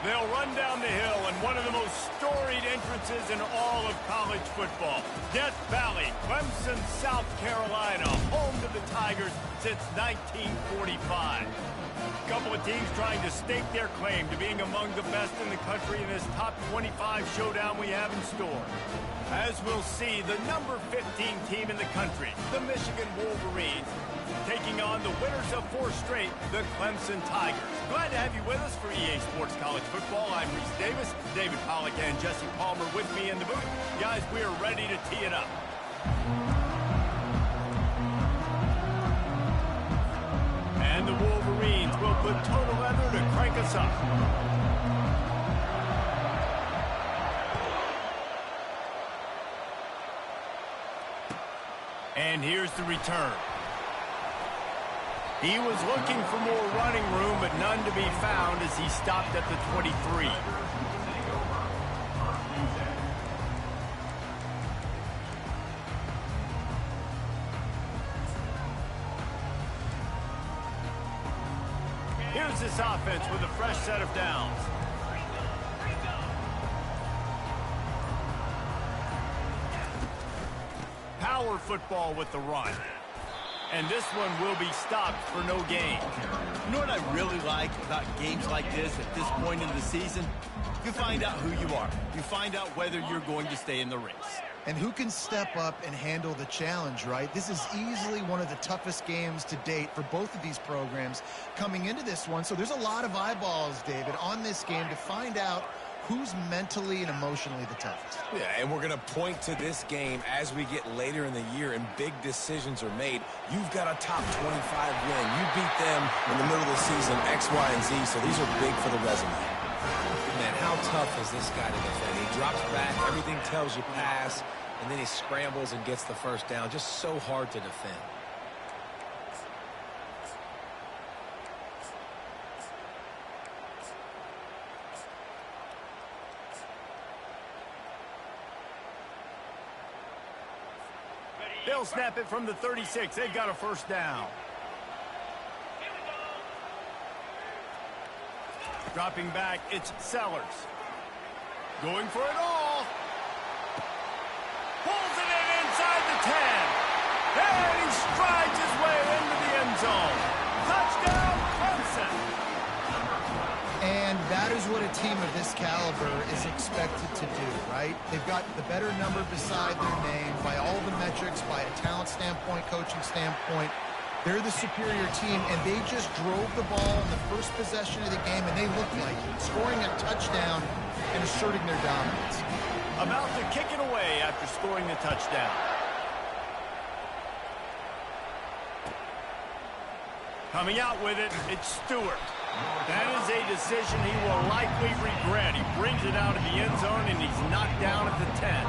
They'll run down the hill in one of the most storied entrances in all of college football. Death Valley, Clemson, South Carolina, home to the Tigers since 1945. A couple of teams trying to stake their claim to being among the best in the country in this top 25 showdown we have in store. As we'll see, the number 15 team in the country, the Michigan Wolverines, taking on the winners of 4 straight, the Clemson Tigers. Glad to have you with us for EA Sports College Football. I'm Reese Davis, David Pollack and Jesse Palmer with me in the booth. Guys, we are ready to tee it up. And the Wolverines will put total leather to crank us up. And here's the return. He was looking for more running room, but none to be found as he stopped at the 23. Here's this offense with a fresh set of downs. Power football with the run. And this one will be stopped for no gain. You know what I really like about games like this at this point in the season? You find out who you are. You find out whether you're going to stay in the race. And who can step up and handle the challenge, right? This is easily one of the toughest games to date for both of these programs coming into this one. So there's a lot of eyeballs, David, on this game to find out who's mentally and emotionally the toughest. Yeah, and we're going to point to this game as we get later in the year and big decisions are made. You've got a top 25 win. You beat them in the middle of the season, X, Y, and Z, so these are big for the resume. Man, how tough is this guy to defend? He drops back, everything tells you pass, and then he scrambles and gets the first down. Just so hard to defend. They'll snap it from the 36. They've got a first down. Dropping back, it's Sellers. Going for it all. Pulls it in inside the 10. And he strides his way into the end zone. Touchdown, Clemson. And that is what a team of this caliber is expected to do, right? They've got the better number beside their name by all the metrics, by a talent standpoint, coaching standpoint. They're the superior team, and they just drove the ball in the first possession of the game, and they looked like it, scoring a touchdown and asserting their dominance. About to kick it away after scoring the touchdown. Coming out with it, it's Stewart. That is a decision he will likely regret. He brings it out of the end zone, and he's knocked down at the 10.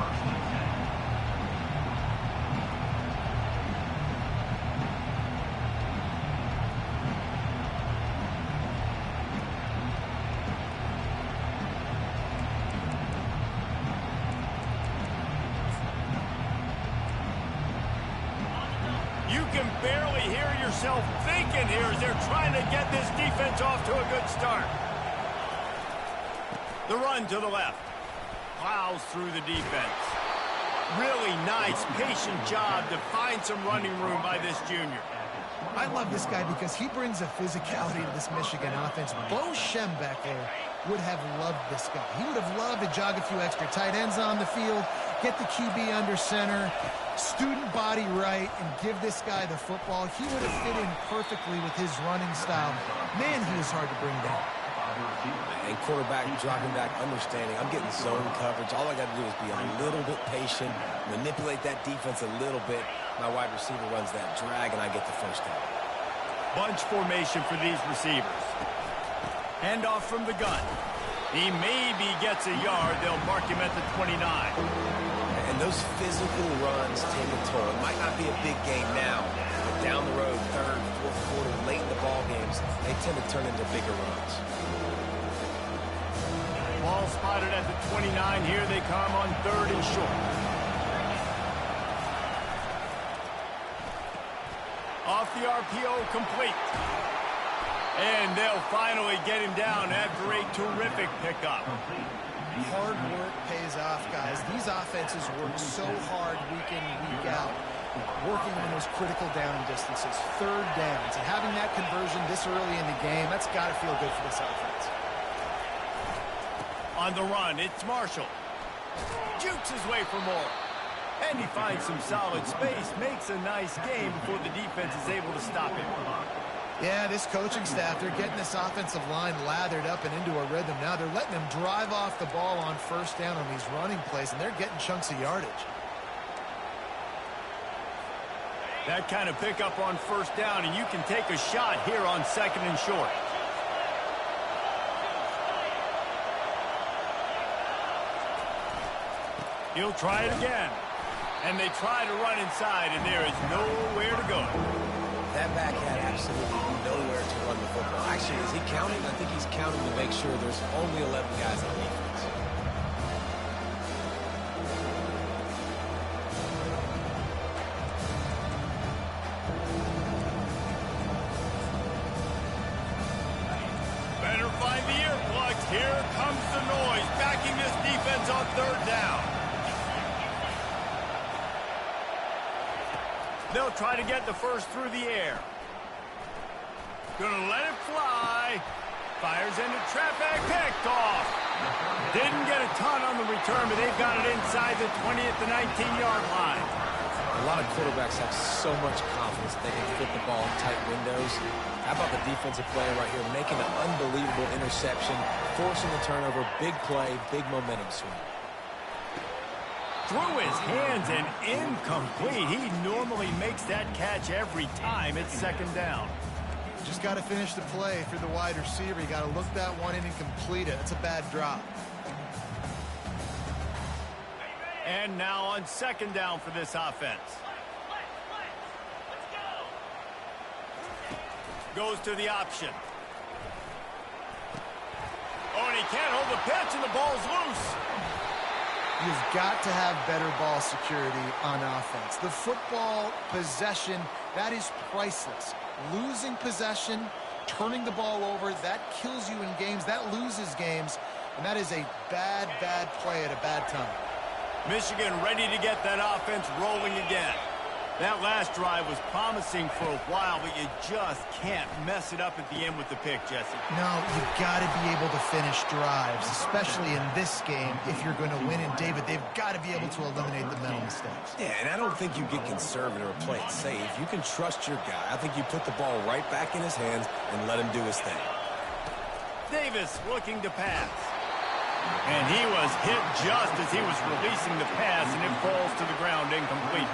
You can barely hear yourself thinking here as they're trying to get this defense off to a good start. The run to the left. Plows through the defense. Really nice, patient job to find some running room by this junior. I love this guy because he brings a physicality to this Michigan offense. Bo Schembechler would have loved this guy. He would have loved to jog a few extra tight ends on the field, get the QB under center, student body right, and give this guy the football. He would have fit in perfectly with his running style. Man, he was hard to bring down. And quarterback dropping back, understanding, I'm getting zone coverage. All I got to do is be a little bit patient, manipulate that defense a little bit. My wide receiver runs that drag, and I get the first down. Bunch formation for these receivers. Handoff from the gun. He maybe gets a yard. They'll mark him at the 29. And those physical runs take a toll. It might not be a big game now, but down the road, third, fourth quarter, late in the ball games, they tend to turn into bigger runs. Ball spotted at the 29. Here they come on 3rd and short. Off the RPO, complete. And they'll finally get him down after a terrific pickup. Hard work pays off, guys. These offenses work so hard week in, week out, working on those critical down distances, third downs, and having that conversion this early in the game, that's got to feel good for this offense. On the run, it's Marshall. Jukes his way for more. And he finds some solid space, makes a nice game before the defense is able to stop him. Yeah, this coaching staff, they're getting this offensive line lathered up and into a rhythm now. They're letting them drive off the ball on first down on these running plays, and they're getting chunks of yardage. That kind of pickup on first down, and you can take a shot here on second and short. He'll try it again. And they try to run inside, and there is nowhere to go. That back had absolutely nowhere to run the football. Actually, is he counting? I think he's counting to make sure there's only 11 guys on defense. Better find the earplugs. Here comes the noise, backing this defense on third down. They'll try to get the first through the air. Gonna let it fly. Fires into traffic, picked off. Didn't get a ton on the return, but they've got it inside the 20 at the 19-yard line. A lot of quarterbacks have so much confidence they can fit the ball in tight windows. How about the defensive player right here making an unbelievable interception, forcing the turnover, big play, big momentum swing. Through his hands and incomplete. He normally makes that catch every time it's second down. Just got to finish the play for the wide receiver. You got to look that one in and complete it. It's a bad drop. And now on second down for this offense. Goes to the option. Oh, and he can't hold the pitch, and the ball's loose. You've got to have better ball security on offense. The football possession, that is priceless. Losing possession, turning the ball over, that kills you in games, that loses games, and that is a bad, bad play at a bad time. Michigan ready to get that offense rolling again. That last drive was promising for a while, but you just can't mess it up at the end with the pick, Jesse. No, you've got to be able to finish drives, especially in this game. If you're going to win, and David, they've got to be able to eliminate the mental mistakes. Yeah, and I don't think you get conservative or play it safe. You can trust your guy. I think you put the ball right back in his hands and let him do his thing. Davis looking to pass. And he was hit just as he was releasing the pass, and it falls to the ground incomplete.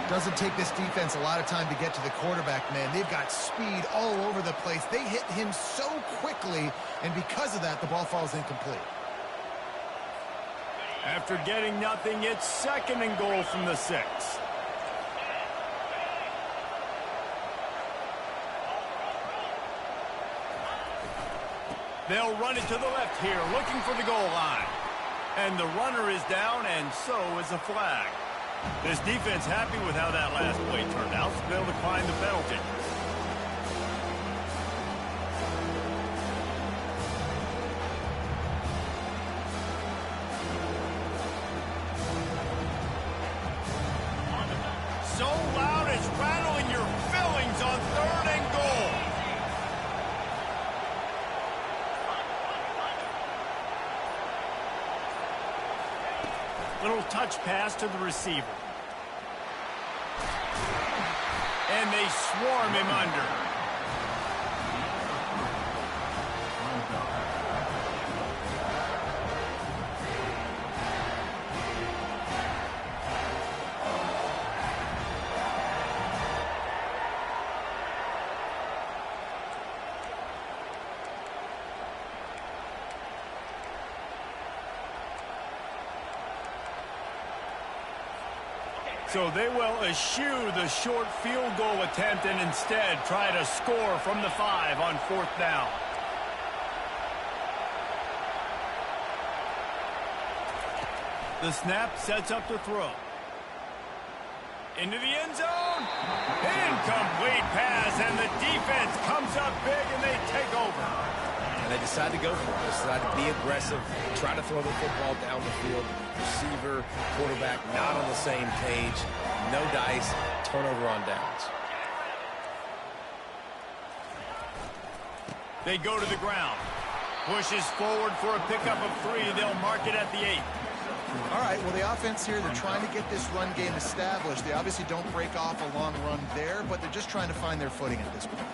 Doesn't take this defense a lot of time to get to the quarterback, man. They've got speed all over the place. They hit him so quickly, and because of that, the ball falls incomplete. After getting nothing, it's second and goal from the 6. They'll run it to the left here, looking for the goal line. And the runner is down, and so is a flag. This defense happy with how that last play turned out, so they'll decline the penalty. So loud it's rattling your fillings on third and goal. Little touch pass to the receiver. And they swarm him under. So they will eschew the short field goal attempt and instead try to score from the 5 on fourth down. The snap sets up the throw. Into the end zone. Incomplete pass, and the defense comes up big, and they and they decide to go for it. They decide to be aggressive, try to throw the football down the field. Receiver, quarterback, not on the same page. No dice, turnover on downs. They go to the ground. Pushes forward for a pickup of 3. They'll mark it at the 8. All right, well, the offense here, they're trying to get this run game established. They obviously don't break off a long run there, but they're just trying to find their footing at this point.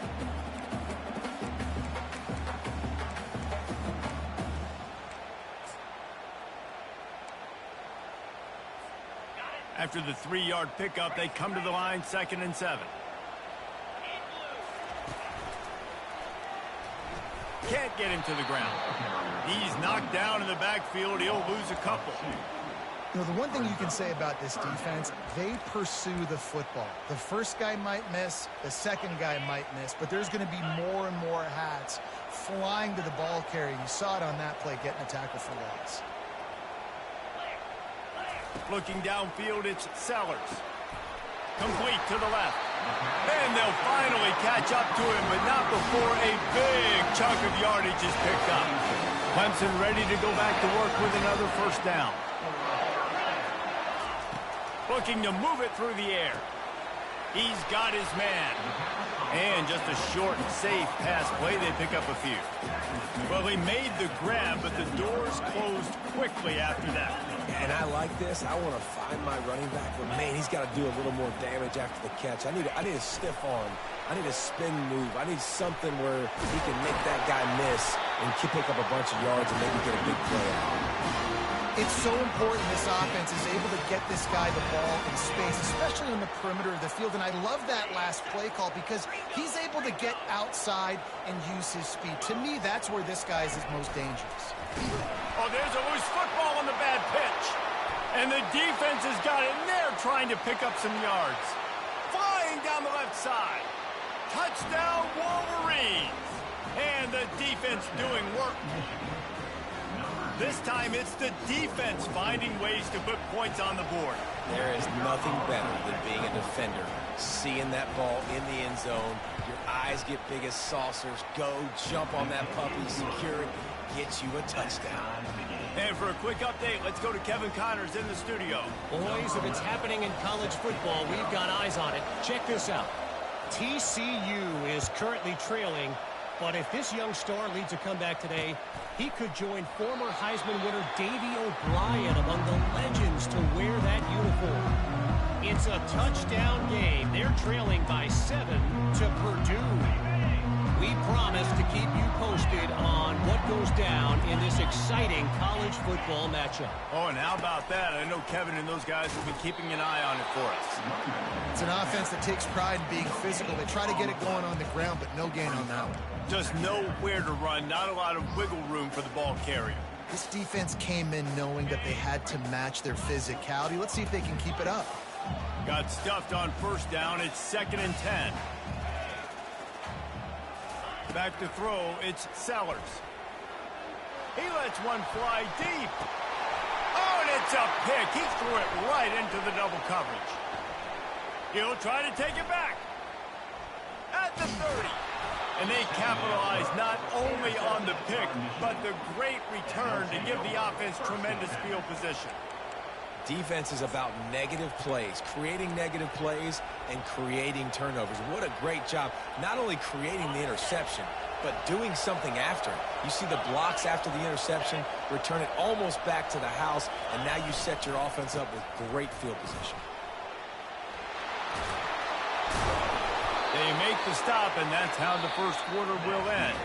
After the 3-yard pickup, they come to the line, 2nd and 7. Can't get him to the ground. He's knocked down in the backfield. He'll lose a couple. You know, the one thing you can say about this defense, they pursue the football. The first guy might miss, the second guy might miss, but there's going to be more and more hats flying to the ball carrier. You saw it on that play, getting a tackle for loss. Looking downfield, it's Sellers. Complete to the left. And they'll finally catch up to him, but not before a big chunk of yardage is picked up. Clemson ready to go back to work with another first down. Looking to move it through the air. He's got his man. And just a short, safe pass play. They pick up a few. Well, he made the grab, but the doors closed quickly after that. And I like this. I want to find my running back, but man, he's got to do a little more damage after the catch. I need a stiff arm. I need a spin move. I need something where he can make that guy miss and pick up a bunch of yards and maybe get a big play out. It's so important this offense is able to get this guy the ball in space, especially on the perimeter of the field. And I love that last play call because he's able to get outside and use his speed. To me, that's where this guy is his most dangerous. Oh, there's a loose football on the bad pitch. And the defense has got it in there trying to pick up some yards. Flying down the left side. Touchdown, Wolverines. And the defense doing work. This time it's the defense finding ways to put points on the board. There is nothing better than being a defender. Seeing that ball in the end zone, your eyes get big as saucers. Go, jump on that puppy, secure it, get you a touchdown. And for a quick update, let's go to Kevin Connors in the studio. Boys, if it's happening in college football, we've got eyes on it. Check this out. TCU is currently trailing, but if this young star leads a comeback today, he could join former Heisman winner Davey O'Brien among the legends to wear that uniform. It's a touchdown game. They're trailing by 7 to Purdue. We promise to keep you posted on what goes down in this exciting college football matchup. Oh, and how about that? I know Kevin and those guys will be keeping an eye on it for us. It's an offense that takes pride in being physical. They try to get it going on the ground, but no gain on that one. Just know where to run, not a lot of wiggle room for the ball carrier. This defense came in knowing that they had to match their physicality. Let's see if they can keep it up. Got stuffed on first down. It's 2nd and 10. Back to throw, it's Sellers. He lets one fly deep. Oh, and it's a pick. He threw it right into the double coverage. He'll try to take it back. At the 30. And they capitalize not only on the pick, but the great return to give the offense tremendous field position. Defense is about negative plays, creating negative plays and creating turnovers. What a great job, not only creating the interception, but doing something after. You see the blocks after the interception, return it almost back to the house, and now you set your offense up with great field position. They make the stop, and that's how the first quarter will end.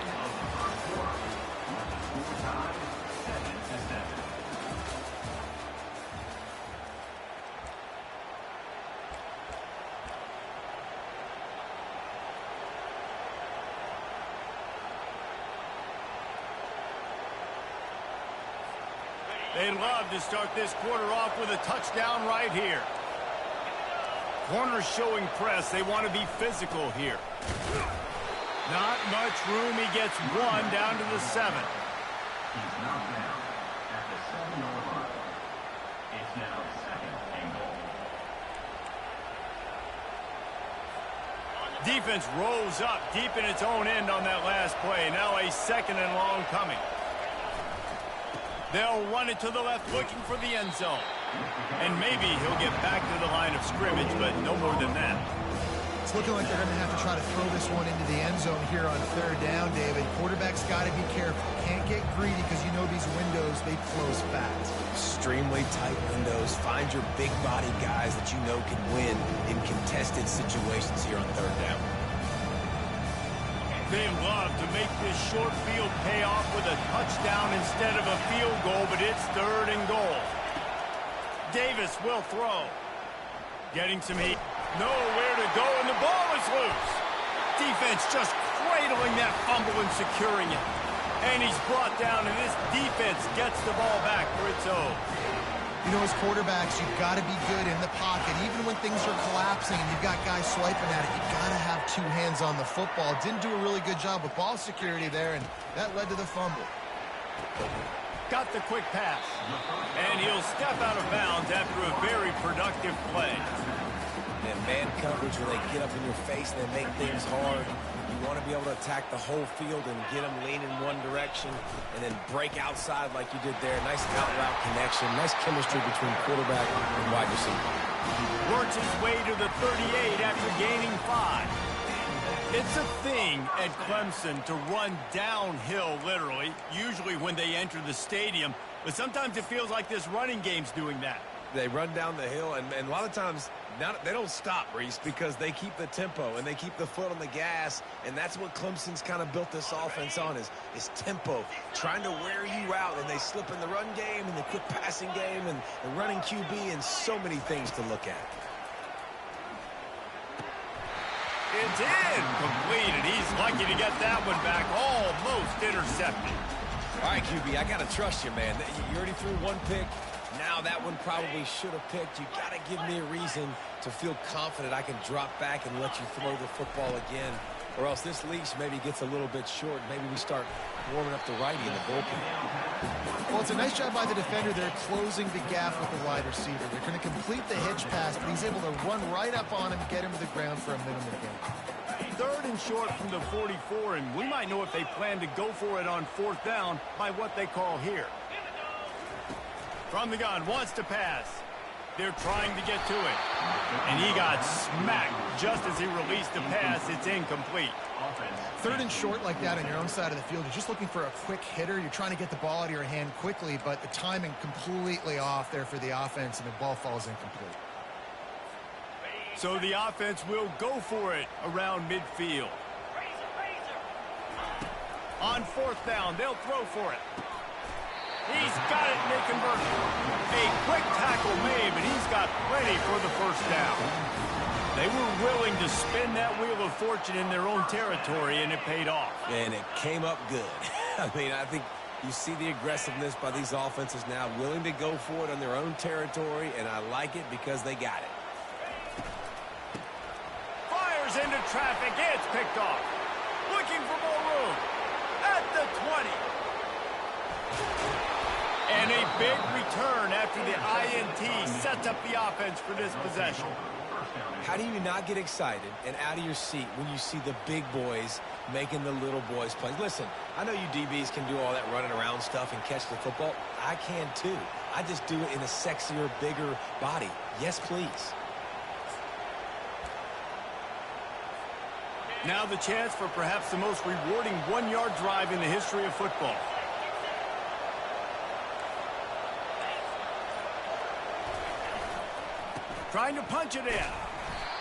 They'd love to start this quarter off with a touchdown right here. Corners showing press. They want to be physical here. Not much room. He gets one down to the 7. He's knocked down at the 7-yard line. It's now 2nd and goal. Defense rolls up deep in its own end on that last play. Now a second and long coming. They'll run it to the left looking for the end zone. And maybe he'll get back to the line of scrimmage, but no more than that. It's looking like they're going to have to try to throw this one into the end zone here on third down, David. Quarterback's got to be careful. Can't get greedy because you know these windows, they close fast. Extremely tight windows. Find your big body guys that you know can win in contested situations here on third down. They love to make this short field pay off with a touchdown instead of a field goal, but it's third and goal. Davis will throw. Getting some heat. Nowhere to go, and the ball is loose. Defense just cradling that fumble and securing it. And he's brought down, and this defense gets the ball back for its own. You know, as quarterbacks, you've got to be good in the pocket. Even when things are collapsing and you've got guys swiping at it, you've got to have two hands on the football. Didn't do a really good job with ball security there, and that led to the fumble. Got the quick pass. And he'll step out of bounds after a very productive play. And man coverage, when they get up in your face and they make things hard, you want to be able to attack the whole field and get them leaning one direction and then break outside like you did there. Nice out-route connection. Nice chemistry between quarterback and wide receiver. Works his way to the 38 after gaining 5. It's a thing at Clemson to run downhill, literally, usually when they enter the stadium. But sometimes it feels like this running game's doing that. They run down the hill, and a lot of times they don't stop, Reese, because they keep the tempo and they keep the foot on the gas, and that's what Clemson's kind of built this offense on is tempo, trying to wear you out, and they slip in the run game and the quick passing game and running QB and so many things to look at. It's incomplete, and he's lucky to get that one back, almost intercepted. All right, QB, I got to trust you, man. You already threw one pick. Now that one probably should have picked. You got to give me a reason to feel confident I can drop back and let you throw the football again. Or else this leash maybe gets a little bit short. Maybe we start warming up the righty in the bullpen. Well, it's a nice job by the defender. They're closing the gap with the wide receiver. They're going to complete the hitch pass, but he's able to run right up on him, get him to the ground for a minimum gain. Third and short from the 44, and we might know if they plan to go for it on fourth down by what they call here. From the gun, wants to pass. They're trying to get to it. And he got smacked just as he released the pass. It's incomplete. Third and short like that on your own side of the field, you're just looking for a quick hitter. You're trying to get the ball out of your hand quickly, but the timing completely off there for the offense, and the ball falls incomplete. So the offense will go for it around midfield. On fourth down, they'll throw for it. He's got it, and they convert it. A quick tackle made, but he's got plenty for the first down. They were willing to spin that wheel of fortune in their own territory, and it paid off. And it came up good. I mean, I think you see the aggressiveness by these offenses now, willing to go for it on their own territory, and I like it because they got it. Fires into traffic. It's picked off. Looking for more room. At the 20. And a big return after the INT sets up the offense for this possession. How do you not get excited and out of your seat when you see the big boys making the little boys play? Listen, I know you DBs can do all that running around stuff and catch the football. I can too. I just do it in a sexier, bigger body. Yes, please. Now the chance for perhaps the most rewarding one-yard drive in the history of football. Trying to punch it in.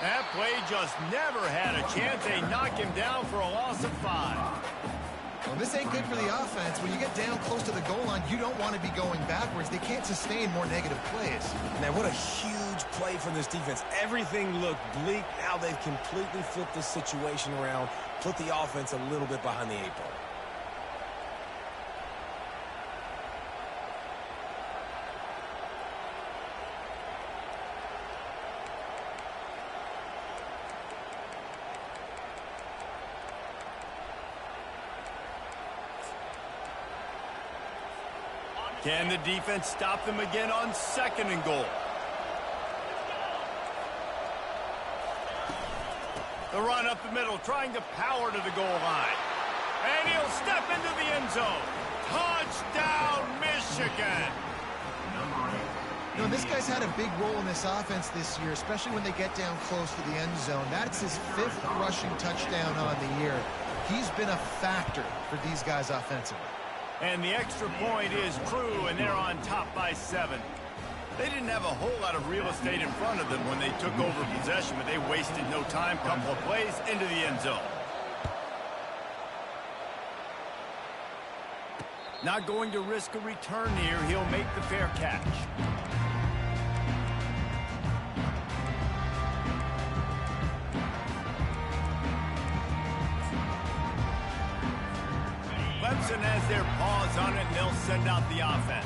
That play just never had a chance. They knock him down for a loss of 5. Well, this ain't good for the offense. When you get down close to the goal line, you don't want to be going backwards. They can't sustain more negative plays. Man, what a huge play from this defense. Everything looked bleak. Now they've completely flipped this situation around, put the offense a little bit behind the 8 ball. Can the defense stop them again on second and goal? The run up the middle, trying to power to the goal line. And he'll step into the end zone. Touchdown, Michigan! You know, this guy's had a big role in this offense this year, especially when they get down close to the end zone. That's his 5th rushing touchdown on the year. He's been a factor for these guys offensively. And the extra point is true, and they're on top by 7. They didn't have a whole lot of real estate in front of them when they took over possession, but they wasted no time. Couple of plays into the end zone. Not going to risk a return here. He'll make the fair catch. Clemson has their paws on it, and they'll send out the offense.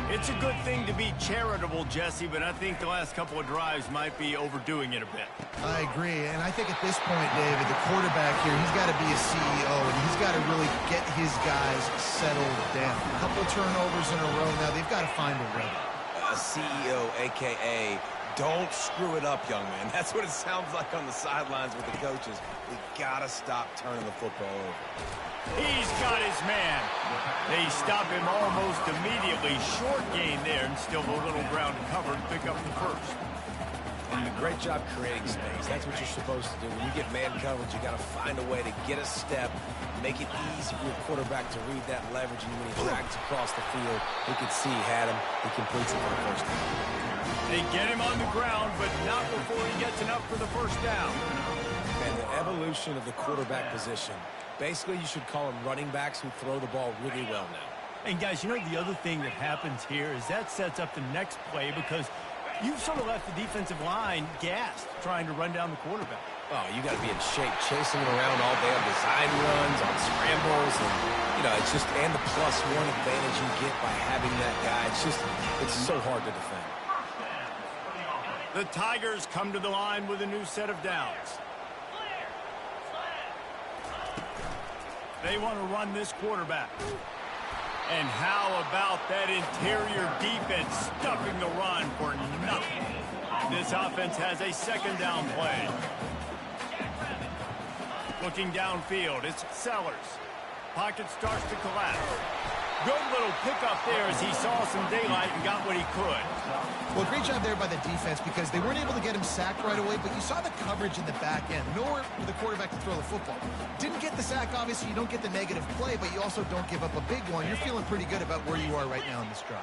It's a good thing to be charitable, Jesse, but I think the last couple of drives might be overdoing it a bit. I agree, and I think at this point, David, the quarterback here, he's got to be a CEO, and he's got to really get his guys settled down. A couple turnovers in a row now. They've got to find a rhythm. A CEO, a.k.a. don't screw it up, young man. That's what it sounds like on the sidelines with the coaches. We got to stop turning the football over. He's got his man. They stop him almost immediately. Short gain there, and still a little ground to cover to pick up the first. And a great job creating space. That's what you're supposed to do. When you get man coverage, you got to find a way to get a step, make it easy for your quarterback to read that leverage, and when he tracks across the field, he could see he had him. He completes it for the first down. They get him on the ground, but not before he gets enough for the first down. And the evolution of the quarterback position. Basically, you should call them running backs who throw the ball really well now. And, guys, you know the other thing that happens here is that sets up the next play because you've sort of left the defensive line gassed trying to run down the quarterback. Oh, you got to be in shape, chasing him around all day on design runs, on scrambles, and, you know, it's just, and the +1 advantage you get by having that guy. It's so hard to defend. The Tigers come to the line with a new set of downs. They want to run this quarterback. And how about that interior defense stuffing the run for nothing? This offense has a second down play. Looking downfield, it's Sellers. Pocket starts to collapse. Good little pickup there as he saw some daylight and got what he could. Well, great job there by the defense because they weren't able to get him sacked right away, but you saw the coverage in the back end. Nowhere for the quarterback to throw the football. Didn't get the sack, obviously. You don't get the negative play, but you also don't give up a big one. You're feeling pretty good about where you are right now in this drive.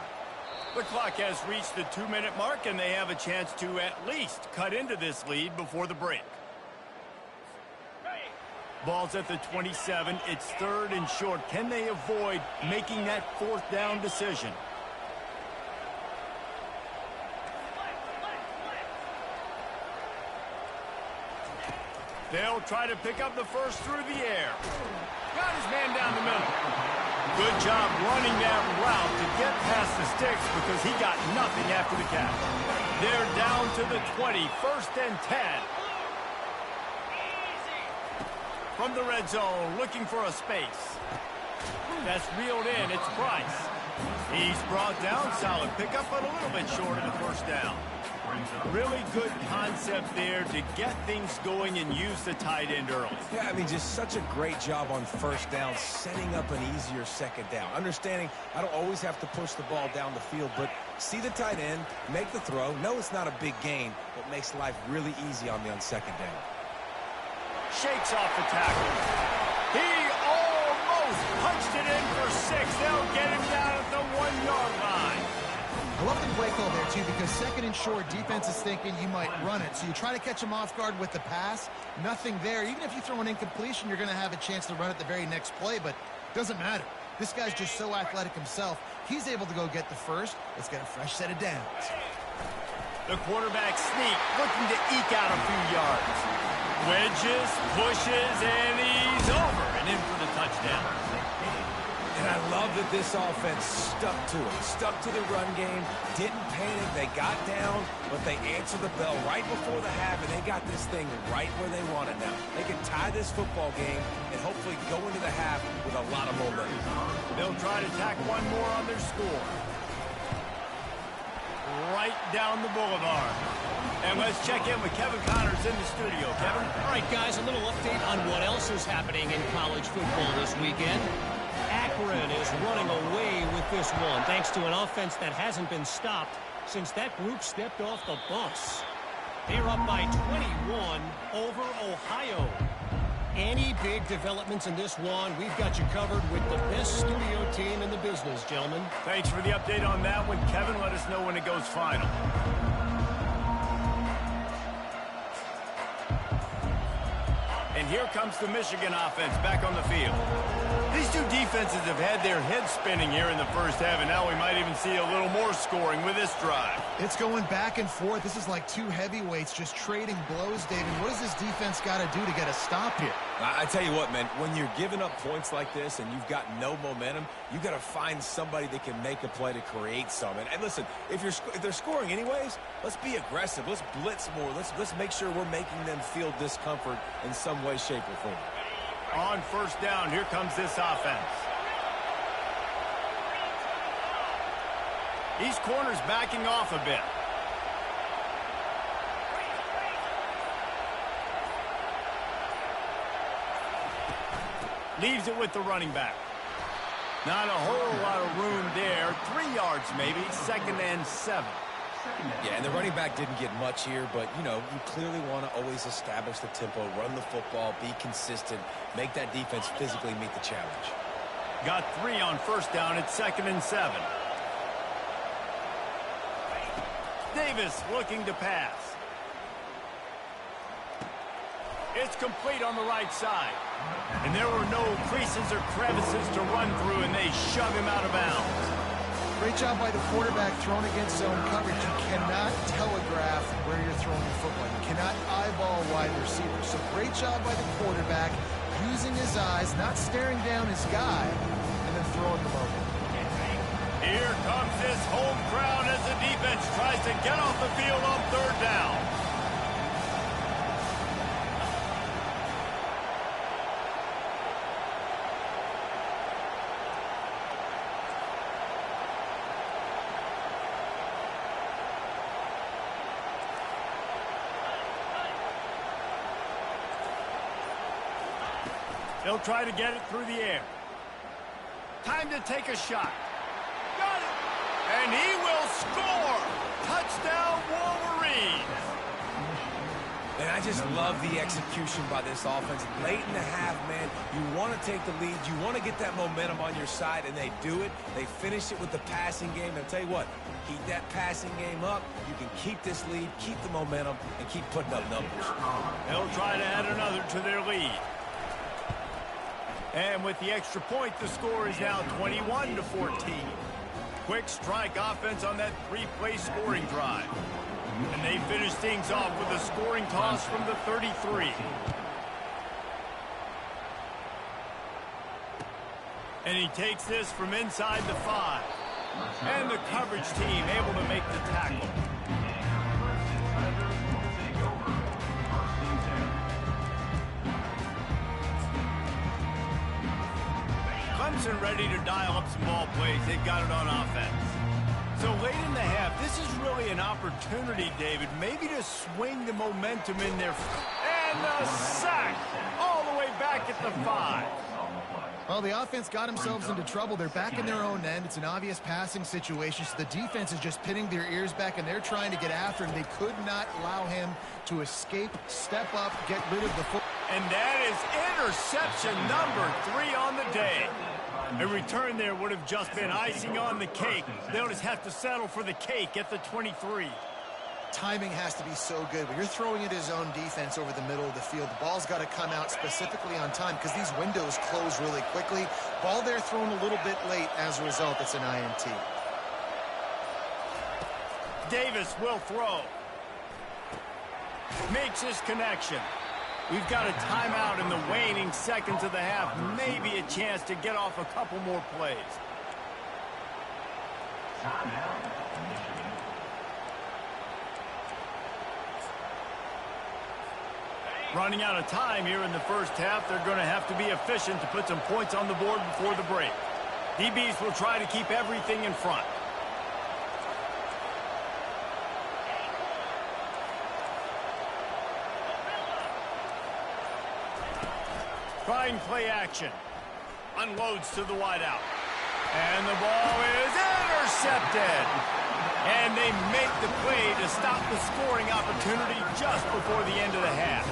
The clock has reached the 2-minute mark, and they have a chance to at least cut into this lead before the break. Ball's at the 27. It's 3rd and short. Can they avoid making that 4th down decision? They'll try to pick up the first through the air. Got his man down the middle. Good job running that route to get past the sticks because he got nothing after the catch. They're down to the 20. 1st and 10. From the red zone, looking for a space. That's reeled in. It's Price. He's brought down. Solid pickup, but a little bit short of the first down. Really good concept there to get things going and use the tight end early. Yeah, I mean, just such a great job on first down, setting up an easier second down. Understanding I don't always have to push the ball down the field, but see the tight end, make the throw. No, it's not a big gain, but makes life really easy on me on second down. Shakes off the tackle. He almost punched it in for 6. They'll get him down at the 1-yard line. I love the play call there, too, because 2nd and short, defense is thinking you might run it. So you try to catch him off guard with the pass. Nothing there. Even if you throw an incompletion, you're going to have a chance to run it the very next play, but it doesn't matter. This guy's just so athletic himself. He's able to go get the first. Let's get a fresh set of downs. The quarterback sneak, looking to eke out a few yards. Wedges, pushes, and he's over and in for the touchdown. And I love that this offense stuck to it, stuck to the run game, didn't panic. They got down, but they answered the bell right before the half, and they got this thing right where they want it now. They can tie this football game and hopefully go into the half with a lot of momentum. They'll try to tack one more on their score. Right down the boulevard. And let's check in with Kevin Connors in the studio. Kevin? All right, guys, a little update on what else is happening in college football this weekend. Akron is running away with this one, thanks to an offense that hasn't been stopped since that group stepped off the bus. They're up by 21 over Ohio. Any big developments in this one, we've got you covered with the best studio team in the business, gentlemen. Thanks for the update on that one, Kevin. Let us know when it goes final. And here comes the Michigan offense back on the field. These two defenses have had their heads spinning here in the first half, and now we might even see a little more scoring with this drive. It's going back and forth. This is like two heavyweights just trading blows, David. What does this defense got to do to get a stop here? I tell you what, man, when you're giving up points like this and you've got no momentum, you got to find somebody that can make a play to create some. And listen, if they're scoring anyways, let's be aggressive. Let's blitz more. Let's make sure we're making them feel discomfort in some way, shape, or form. On first down, here comes this offense. These corners backing off a bit. Leaves it with the running back. Not a whole lot of room there. 3 yards maybe, 2nd and 7. Yeah, and the running back didn't get much here, but, you know, you clearly want to always establish the tempo, run the football, be consistent, make that defense physically meet the challenge. Got 3 on first down at 2nd and 7. Davis looking to pass. It's complete on the right side. And there were no creases or crevices to run through, and they shove him out of bounds. Great job by the quarterback thrown against zone coverage. You cannot telegraph where you're throwing the football. You cannot eyeball wide receiver. So great job by the quarterback using his eyes, not staring down his guy, and then throwing them over. Here comes this home crowd as the defense tries to get off the field on third down. They'll try to get it through the air. Time to take a shot. Got it! And he will score! Touchdown, Wolverines! And I just love the execution by this offense. Late in the half, man, you want to take the lead. You want to get that momentum on your side, and they do it. They finish it with the passing game. And I'll tell you what, keep that passing game up. You can keep this lead, keep the momentum, and keep putting up numbers. They'll try to add another to their lead. And with the extra point, the score is now 21-14. Quick strike offense on that 3-play scoring drive. And they finish things off with a scoring toss from the 33. And he takes this from inside the 5. And the coverage team able to make the tackle. Clemson ready to dial up some ball plays. They've got it on offense. So late in the half, this is really an opportunity, David, maybe to swing the momentum in there. And the sack all the way back at the 5. Well, the offense got themselves into trouble. They're back in their own end. It's an obvious passing situation, so the defense is just pinning their ears back, and they're trying to get after him. They could not allow him to escape, step up, get rid of the football. And that is interception number 3 on the day. A return there would have just been icing on the cake. They'll just have to settle for the cake at the 23. Timing has to be so good. When you're throwing it his own defense over the middle of the field, the ball's got to come out specifically on time because these windows close really quickly. Ball there thrown a little bit late. As a result, it's an INT. Davis will throw. Makes his connection. We've got a timeout in the waning seconds of the half. Maybe a chance to get off a couple more plays. Running out of time here in the first half. They're going to have to be efficient to put some points on the board before the break. DBs will try to keep everything in front. Trying play action. Unloads to the wideout. And the ball is intercepted. And they make the play to stop the scoring opportunity just before the end of the half.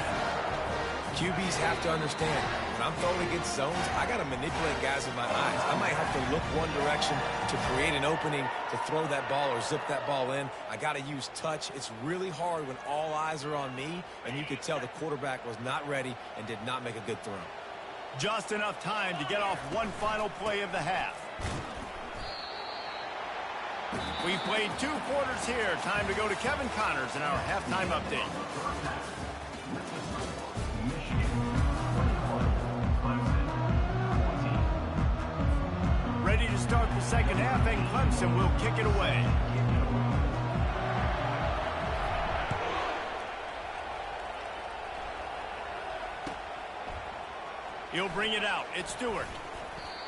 QBs have to understand, when I'm throwing against zones, I got to manipulate guys with my eyes. I might have to look one direction to create an opening to throw that ball or zip that ball in. I got to use touch. It's really hard when all eyes are on me, and you could tell the quarterback was not ready and did not make a good throw. Just enough time to get off one final play of the half. We've played 2 quarters here. Time to go to Kevin Connors in our halftime update. Ready to start the second half, and Clemson will kick it away. He'll bring it out. It's Stewart.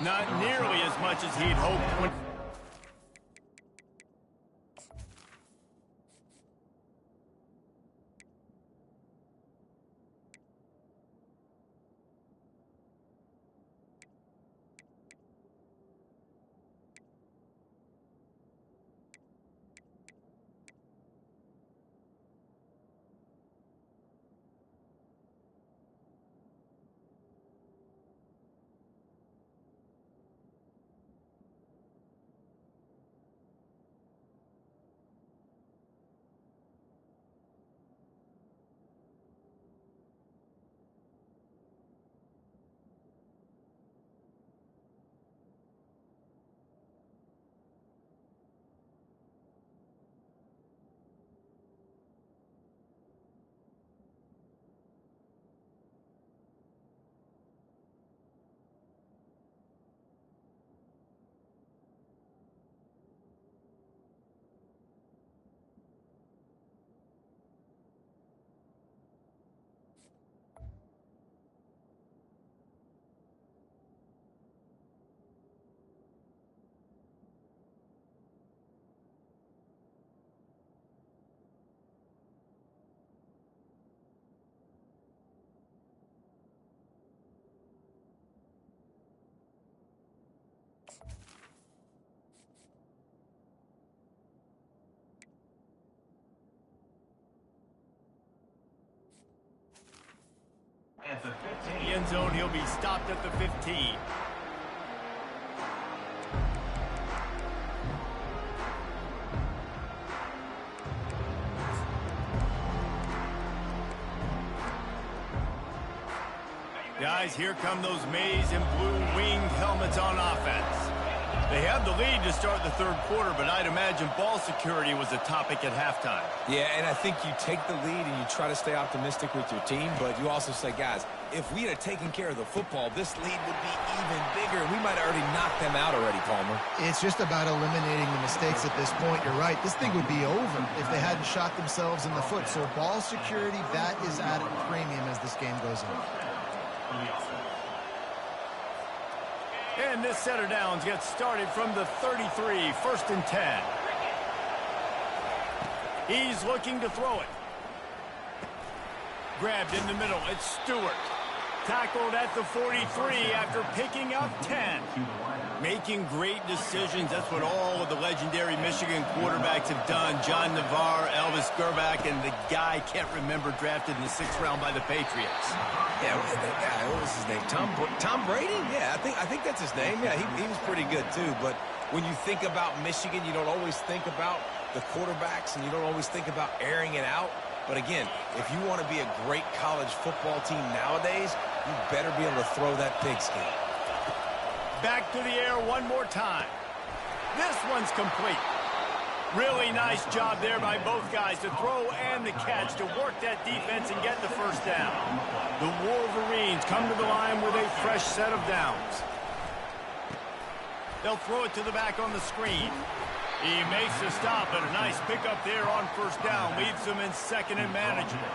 Not nearly as much as he'd hoped. At the 15. The end zone, he'll be stopped at the 15. Guys, here come those maize and blue winged helmets on offense. They have the lead to start the third quarter, but I'd imagine ball security was a topic at halftime. Yeah, and I think you take the lead and you try to stay optimistic with your team, but you also say, guys, if we had taken care of the football, this lead would be even bigger, and we might have already knocked them out already, Palmer. It's just about eliminating the mistakes at this point. You're right. This thing would be over if they hadn't shot themselves in the foot. So ball security, that is at a premium as this game goes on. And this set of downs gets started from the 33, 1st and 10. He's looking to throw it. Grabbed in the middle, it's Stewart. Tackled at the 43 after picking up 10. Making great decisions, that's what all of the legendary Michigan quarterbacks have done. John Navarre, Elvis Gerbach, and the guy can't remember drafted in the 6th round by the Patriots. Yeah, that guy, what was his name? Tom Brady? Yeah, I think that's his name. Yeah, he was pretty good too. But when you think about Michigan, you don't always think about the quarterbacks, and you don't always think about airing it out. But again, if you want to be a great college football team nowadays, you better be able to throw that pigskin. Back to the air one more time. This one's complete. Really nice job there by both guys to throw and the catch to work that defense and get the first down. The Wolverines come to the line with a fresh set of downs. They'll throw it to the back on the screen. He makes the stop, and a nice pickup there on first down. Leaves them in second and manageable.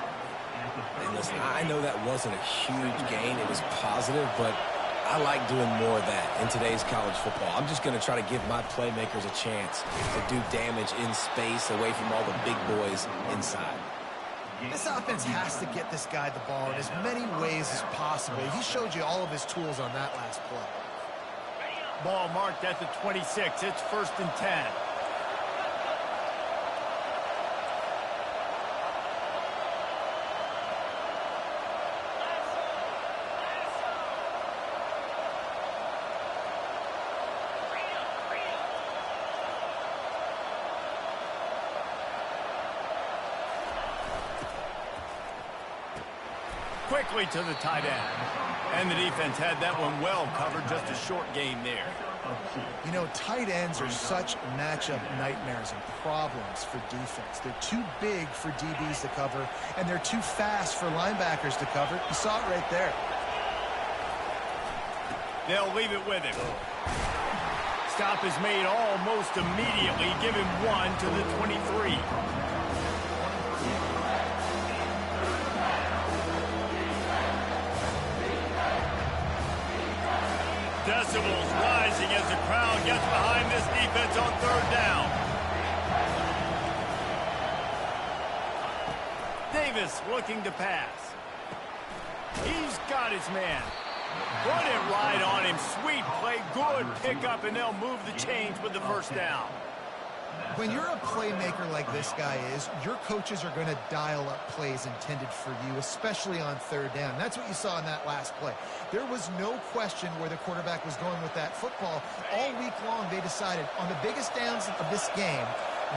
And listen, I know that wasn't a huge gain. It was positive, but I like doing more of that in today's college football. I'm just going to try to give my playmakers a chance to do damage in space away from all the big boys inside. This offense has to get this guy the ball in as many ways as possible. He showed you all of his tools on that last play. Ball marked at the 26. It's 1st and 10. Quickly to the tight end. And the defense had that one well covered. Just a short gain there. You know, tight ends are such matchup nightmares and problems for defense. They're too big for DBs to cover, and they're too fast for linebackers to cover. You saw it right there. They'll leave it with him. Stop is made almost immediately. Give him 1 to the 23. Decibels rising as the crowd gets behind this defense on 3rd down. Davis looking to pass. He's got his man. Run it right on him. Sweet play. Good pickup, and they'll move the chains with the 1st down. When you're a playmaker like this guy is, your coaches are going to dial up plays intended for you, especially on 3rd down. That's what you saw in that last play. There was no question where the quarterback was going with that football. All week long, they decided on the biggest downs of this game,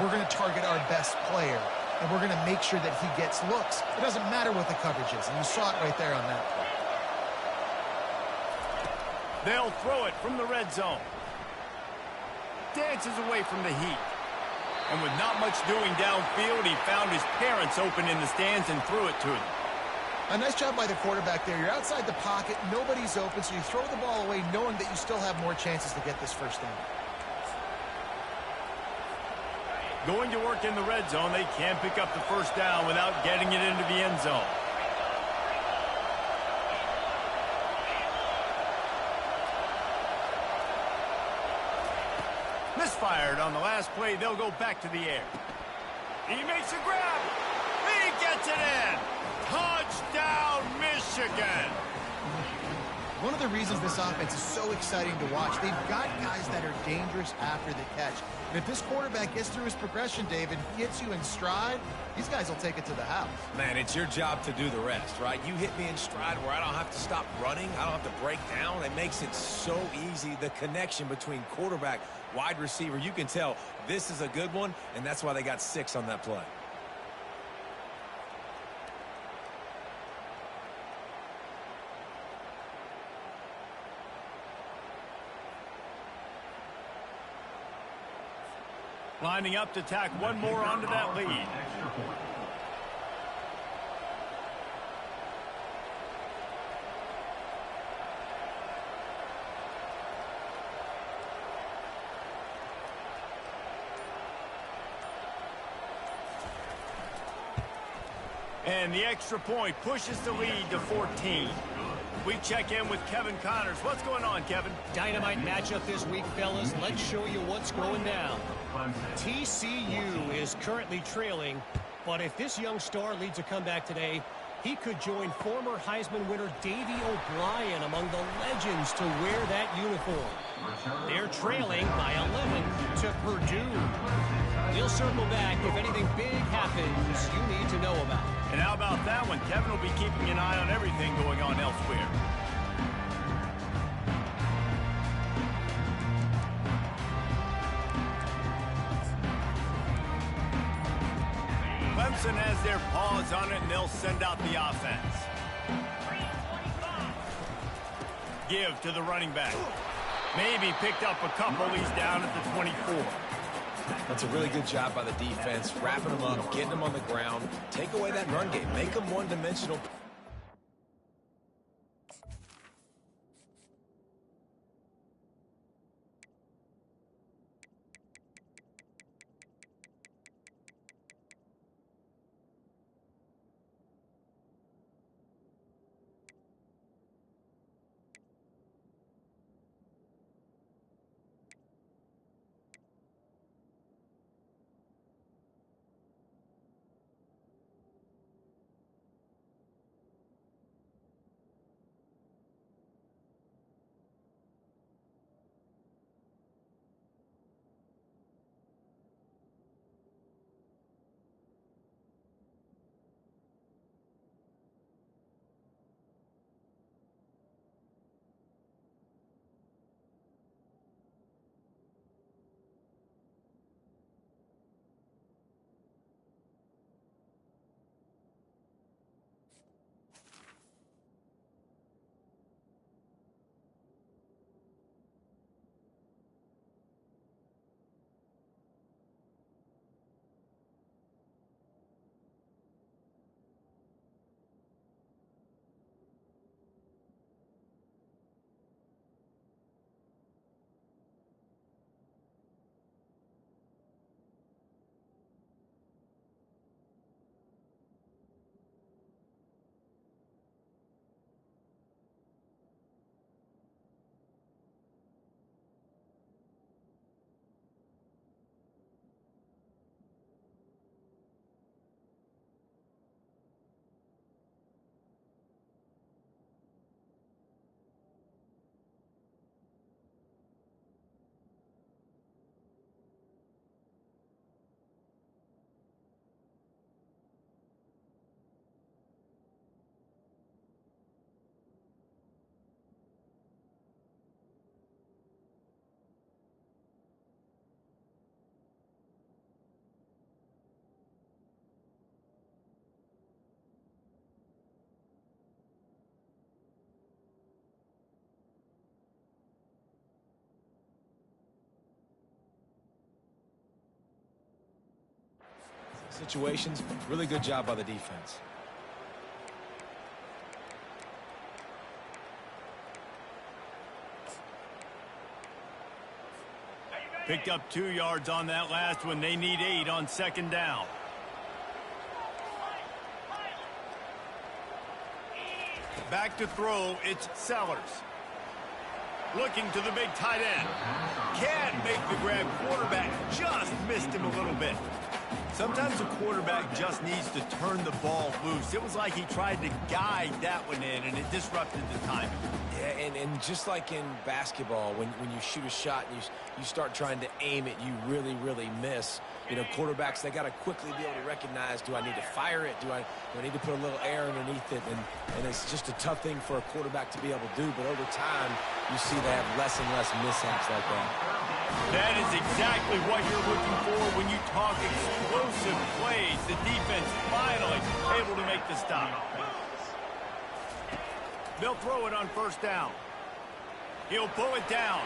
we're going to target our best player, and we're going to make sure that he gets looks. It doesn't matter what the coverage is, and you saw it right there on that play. They'll throw it from the red zone. Dances away from the heat. And with not much doing downfield, he found his parents open in the stands and threw it to them. A nice job by the quarterback there. You're outside the pocket, nobody's open, so you throw the ball away knowing that you still have more chances to get this 1st down. Going to work in the red zone, they can't pick up the 1st down without getting it into the end zone. Misfired on the last play. They'll go back to the air. He makes a grab. He gets it in. Touchdown, Michigan. One of the reasons this offense is so exciting to watch, they've got guys that are dangerous after the catch. And if this quarterback gets through his progression, David, hits you in stride, these guys will take it to the house. Man, it's your job to do the rest, right? You hit me in stride where I don't have to stop running. I don't have to break down. It makes it so easy. The connection between quarterback, wide receiver, you can tell this is a good one, and that's why they got 6 on that play. Lining up to tack one more onto that lead. And the extra point pushes the lead to 14. We check in with Kevin Connors. What's going on, Kevin? Dynamite matchup this week, fellas. Let's show you what's going down. TCU is currently trailing, but if this young star leads a comeback today, he could join former Heisman winner Davey O'Brien among the legends to wear that uniform. They're trailing by 11 to Purdue. We'll circle back if anything big happens you need to know about. And how about that one? Kevin will be keeping an eye on everything going on elsewhere. Clemson has their paws on it, and they'll send out the offense. Give to the running back. Maybe picked up a couple. He's down at the 24. That's a really good job by the defense, wrapping them up, getting them on the ground. Take away that run game. Make them one-dimensional. situations. Really good job by the defense. Picked up 2 yards on that last one. They need 8 on second down. Back to throw, it's Sellers. Looking to the big tight end. Can't make the grab. Quarterback just missed him a little bit. Sometimes a quarterback just needs to turn the ball loose. It was like he tried to guide that one in, and it disrupted the timing. Yeah, and just like in basketball, when you shoot a shot and you start trying to aim it, you really, really miss. You know, quarterbacks, they got to quickly be able to recognize, do I need to fire it? Do I need to put a little air underneath it? And it's just a tough thing for a quarterback to be able to do. But over time, you see they have less and less mishaps like that. That is exactly what you're looking for when you talk explosive plays. The defense finally able to make the stop. They'll throw it on first down. He'll pull it down.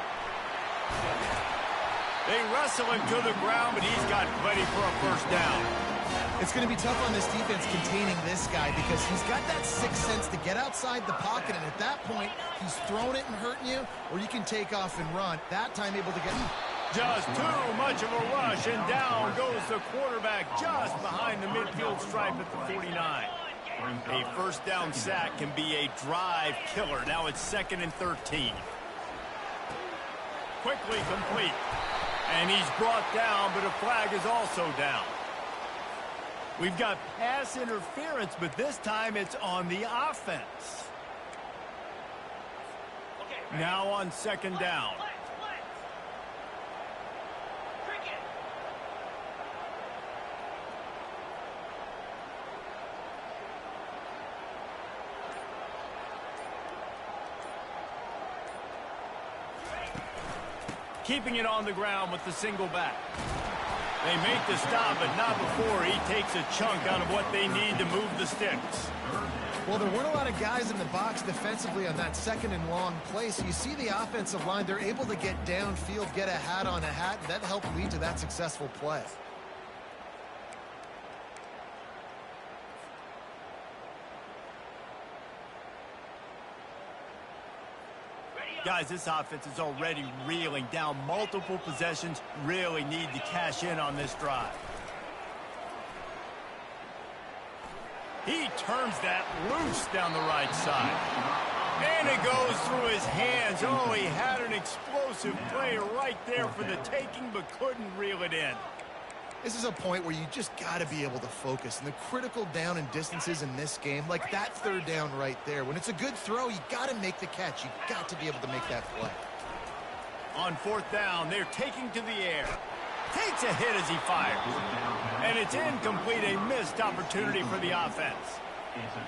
They wrestle him to the ground, but he's got plenty for a first down. It's going to be tough on this defense containing this guy because he's got that sixth sense to get outside the pocket, and at that point, he's throwing it and hurting you, or you can take off and run. That time able to get... Just too much of a rush, and down goes the quarterback just behind the midfield stripe at the 49. A first down sack can be a drive killer. Now it's 2nd and 13. Quickly complete. And he's brought down, but a flag is also down. We've got pass interference, but this time it's on the offense. Now on second down. Keeping it on the ground with the single back. They make the stop, but not before he takes a chunk out of what they need to move the sticks. Well, there weren't a lot of guys in the box defensively on that 2nd and long play, so you see the offensive line, they're able to get downfield, get a hat on a hat, and that helped lead to that successful play. Guys, this offense is already reeling down multiple possessions. Really need to cash in on this drive. He turns that loose down the right side. And it goes through his hands. Oh, he had an explosive play right there for the taking, but couldn't reel it in. This is a point where you just got to be able to focus. And the critical down and distances in this game, like that third down right there, when it's a good throw, you got to make the catch. You got to be able to make that play. On fourth down, they're taking to the air. Takes a hit as he fires. And it's incomplete, a missed opportunity for the offense.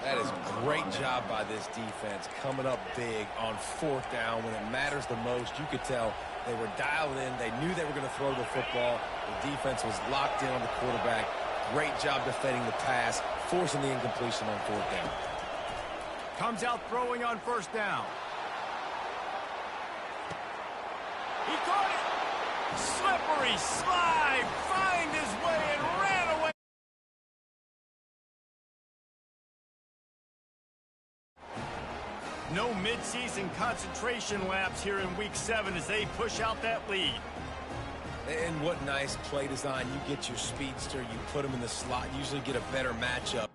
That is a great job by this defense, coming up big on fourth down when it matters the most. You could tell they were dialed in. They knew they were going to throw the football. The defense was locked in on the quarterback. Great job defending the pass, forcing the incompletion on fourth down. Comes out throwing on first down. He caught it. Slippery slide. Find his way and ran away. No midseason concentration laps here in Week 7 as they push out that lead. And what nice play design. You get your speedster, you put him in the slot, usually get a better matchup.